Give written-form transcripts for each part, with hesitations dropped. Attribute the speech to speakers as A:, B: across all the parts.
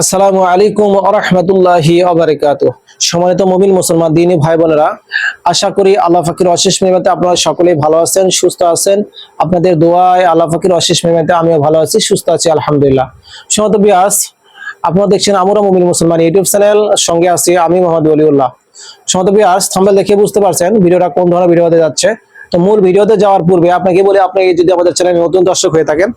A: আসসালামু আলাইকুম ওয়া রাহমাতুল্লাহি ওয়া বারাকাতুহু। সম্মানিত মুমিন মুসলমান দিনী ভাই বোনেরা, আশা করি আল্লাহ পাকের অশেষ মেহরবানিতে আপনারা সকলেই ভালো আছেন, সুস্থ আছেন। আপনাদের দোয়ায় আল্লাহ পাকের অশেষ মেহরবানিতে আমিও ভালো আছি, সুস্থ আছি আলহামদুলিল্লাহ। সম্মানিত ভিউয়ার্স, আপনারা দেখছেন আমরা মুমিন মুসলমান ইউটিউব চ্যানেল, সঙ্গে আছি আমি মোহাম্মদ ওলিউল্লাহ। সম্মানিত ভিউয়ার্স, থাম্বনেল দেখে বুঝতে পারছেন ভিডিওটা কোন ধরনের ভিডিও হতে যাচ্ছে। তো মূল ভিডিওতে যাওয়ার পূর্বে আপনাকে বলি, আপনি যদি আমাদের চ্যানেলে নতুন দর্শক হয়ে থাকেন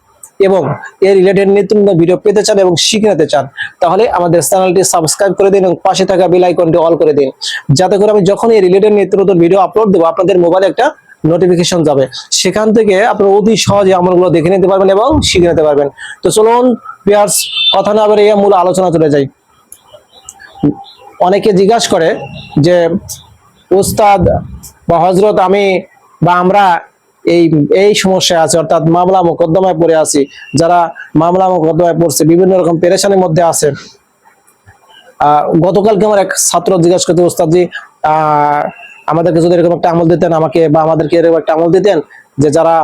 A: এবং এর রিলেটেড নিত্য নতুন ভিডিও পেতে চান এবং শিখে নিতে চান, তাহলে আমাদের চ্যানেলটি সাবস্ক্রাইব করে দিন এবং পাশে থাকা বেল আইকনটি অল করে দিন, যাতে করে আমি যখন এই রিলেটেড নিত্য নতুন ভিডিও আপলোড দেবো আপনাদের মোবাইলে একটা নোটিফিকেশন যাবে। সেখান থেকে আপনারা অতি সহজে আমলগুলো দেখে নিতে পারবেন এবং শিখে নিতে পারবেন। তো চলুন ভিউয়ার্স, কথা না বলে এই মূল আলোচনা চলে যাই। অনেকে জিজ্ঞাসা করে যে উস্তাদ বা হযরত, আমি বা আমরা এই এই সমস্যায় আছে, অর্থাৎ মামলা মোকদ্দমায় পড়ে আছি। যারা মামলা মোকদ্দমায় পড়ছে, বিভিন্ন রকম পেরেশানির মধ্যে আছে। গতকালকে আমার এক ছাত্র জিজ্ঞাসা করতে, উস্তাদজি আমাদেরকে যদি এরকম একটা আমল দিতেন, আমাকে বা আমাদেরকে এরকম একটা আমল দিতেন যে যারা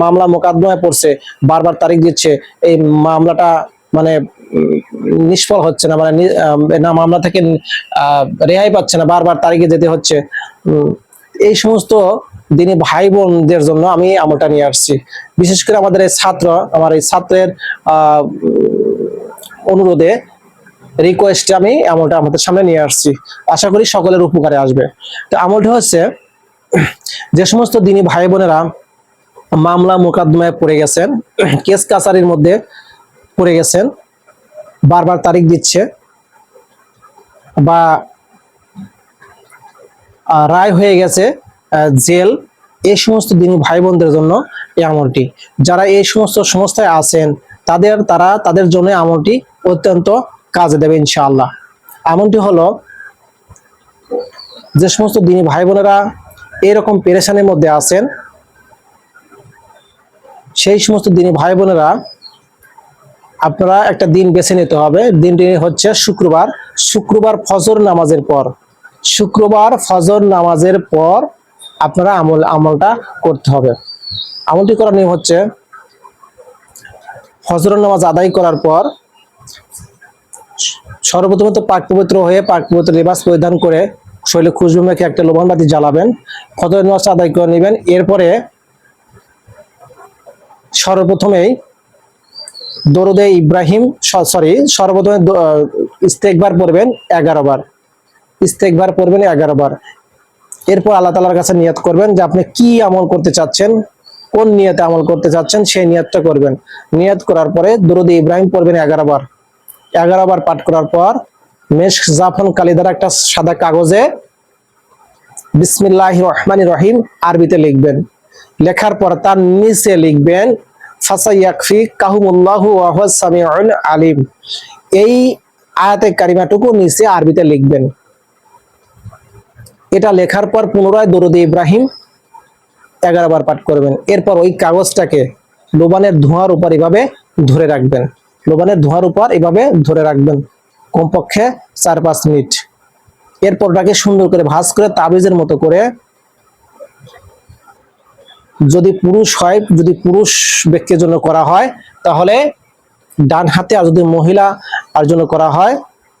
A: মামলা মোকদ্দমায় পড়ছে, বারবার তারিখ দিচ্ছে, এই মামলাটা মানে নিষ্ফল হচ্ছে না, মানে না মামলা থেকে রেহাই পাচ্ছে না, বারবার তারিখে যেতে হচ্ছে। এই সমস্ত দিনী ভাই বোনদের জন্য আমি আমলটা নিয়ে আসছি। বিশেষ করে আমাদের এই আমার এই ছাত্রের অনুরোধে, রিকোয়েস্টে আমি আমলটা আমাদের সামনে নিয়ে আসছি। আশা করি সকলের উপকারে আসবে। তো আমলটা হচ্ছে, যে সমস্ত দিনী ভাই বোনেরা মামলা মোকদ্দমায় পড়ে গেছেন, কেস কাছারির মধ্যে পড়ে গেছেন, বারবার তারিখ দিচ্ছে বা রায় হয়ে গেছে জেল, এই সমস্ত দিনী ভাই বোনদের জন্য এই আমলটি। যারা এই সমস্ত সংস্থায় আছেন তাদের জন্য আমলটি অত্যন্ত কাজে দেবে ইনশাআল্লাহ। আমলটি হলো, যে সমস্ত দিনী ভাই বোনেরা এরকম পেরেশানির মধ্যে আছেন, সেই সমস্ত দিনী ভাই বোনেরা আপনারা একটা দিন বেছে নিতে হবে। দিনটি হচ্ছে শুক্রবার ফজর নামাজের পর। শুক্রবার ফজর নামাজের পর আপনারা আমলটা করতে হবে। আমলটি করার নিয়ম হচ্ছে, ফজর নামাজ আদায় করার পর সর্বপ্রথম পাক পবিত্র হয়ে পাক পবিত্র লিবাস পরিধান করে শরীরে খুশবু মেখে একটা লোবান বাতি জ্বালাবেন, ফজর নামাজ আদায় করে নেবেন। এরপরে সর্বপ্রথমেই দরুদে ইব্রাহিম সর্বপ্রথমে ইস্তেগফার পড়বেন 11 বার। ইস্তেগফার পড়বেন 11 বার। এরপর আল্লাহ তাআলার কাছে নিয়ত করবেন যে আপনি কি আমল করতে চাচ্ছেন, কোন নিয়তে আমল করতে চাচ্ছেন, সেই নিয়তটা করবেন। নিয়ত করার পরে দরুদে ইব্রাহিম পড়বেন 11 বার। 11 বার পাঠ করার পর মেশক জাফরান কালি দ্বারা একটা সাদা কাগজে বিসমিল্লাহির রহমানির রহিম আরবিতে লিখবেন। লেখার পর তার নিচে লিখবেন ফাসায়াকফিকাহুমুল্লাহু ওয়া হুয়াস সামিউল আলিম। এই আয়াতে কারিমাটুকু নিচে আরবিতে লিখবেন। এটা লেখার পর পুনরায় দরুদ ইব্রাহিম 11 বার পাঠ করবেন। এরপর ওই কাগজটাকে লোবানের ধোঁয়ার উপর এভাবে ধরে রাখবেন। লোবানের ধোঁয়ার উপর এভাবে ধরে রাখবেন কমপক্ষে 4-5 মিনিট। এরপর ওটাকে সুন্দর করে ভাঁজ করে তাবিজের মতো করে, যদি পুরুষ ব্যক্তির জন্য করা হয় তাহলে ডান হাতে, আর যদি মহিলা আর জন্য করা হয়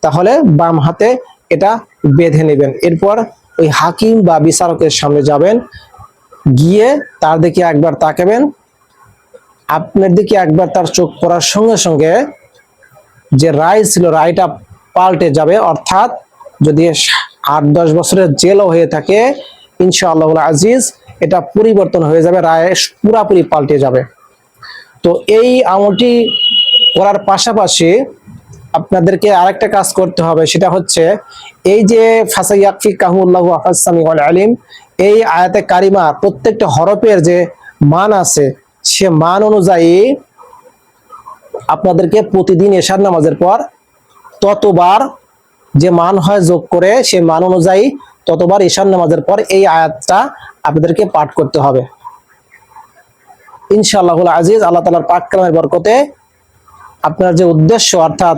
A: তাহলে বাম হাতে এটা বেঁধে নেবেন। এরপর ওই হাকিম বা বিচারকের সামনে যাবেন, গিয়ে তার দিকে একবার তাকাবেন। আপনার দিকে একবার তার চোখ পড়ার সঙ্গে সঙ্গে যে রায় ছিল, রায়টা পাল্টে যাবে। অর্থাৎ যদি 8-10 বছরের জেলও হয়ে থাকে, ইনশাআল্লাহুল আজিজ এটা পরিবর্তন হয়ে যাবে, রায় পুরাপুরি পাল্টে যাবে। তো এই আমলটি করার পাশাপাশি আপনাদেরকে আরেকটা কাজ করতে হবে, সেটা হচ্ছে এই যে ফাসায়াকফিকাহুল্লাহু ওয়া হুয়াস সামিউল আলিম, এই আয়াতে কারিমা প্রত্যেকটা হরফের যে মান আছে, সে মান অনুযায়ী আপনাদেরকে প্রতিদিন এশার নামাজের পর ততবার যে মান হয় যোগ করে, সে মান অনুযায়ী ততবার এশার নামাজের পর এই আয়াতটা আপনাদেরকে পাঠ করতে হবে ইনশাআল্লাহুল আজিজ। আল্লাহ তাআলার পাক কালামের বরকতে আপনার যে উদ্দেশ্য, অর্থাৎ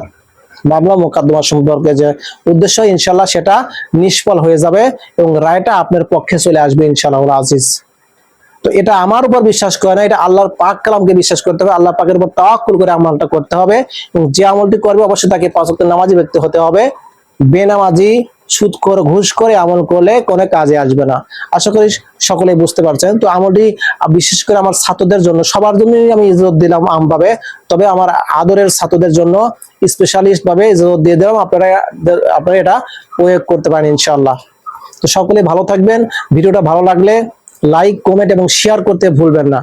A: মামলা মোকদ্দমা সম্পর্কে যে উদ্দেশ্য, ইনশাআল্লাহ সেটা নিষ্ফল হয়ে যাবে এবং রায়টা আপনার পক্ষে চলে আসবে ইনশাআল্লাহুল আজিজ। তো এটা আমার উপর বিশ্বাস করে না, এটা আল্লাহর পাক কালামকে বিশ্বাস করতে হবে, আল্লাহ পাকের উপর তাওয়াক্কুল করে আমলটা করতে হবে। এবং যে আমলটি করবে অবশ্যই তাকে 5 ওয়াক্ত নামাজি ব্যক্তি হতে হবে। বেনামাজি সুদখোর ঘুষখোরে আমল করলে কোনো কাজে আসবে না। আশা করি সকলেই বুঝতে পারছেন। তো আমলটি বিশেষ করে আমার ছাত্রদের জন্য, সবার জন্যই আমি ইজাজত দিলাম আমভাবে, তবে আমার আদরের ছাত্রদের জন্য স্পেশালিস্ট ভাবে ইজাজত দিয়ে দিলাম। আপনারা এটা প্রয়োগ করতে পারেন ইনশাআল্লাহ। তো সকলে ভালো থাকবেন। ভিডিওটা ভালো লাগলে লাইক, কমেন্ট এবং শেয়ার করতে ভুলবেন না।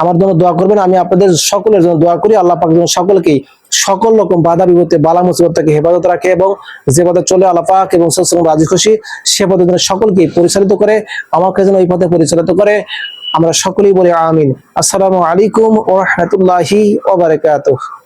A: আমার জন্য দোয়া করবেন। আমি আপনাদের সকলের জন্য দোয়া করি। আল্লাহ পাক যেন সকলকেই সকল রকম বাধা বিপত্তি বালা মুসিবত থেকে হেফাজত রাখে, এবং যে পথে চলে আল্লাহ পাক এবং রাসূল রাজি খুশি সে পথে যেন সকলকে পরিচালিত করে, আমাকে যেন এই পথে পরিচালিত করে। আমরা সকলেই বলি আমিন। আসসালামু আলাইকুম ওয়া রাহমাতুল্লাহি ওয়া বারাকাতুহু।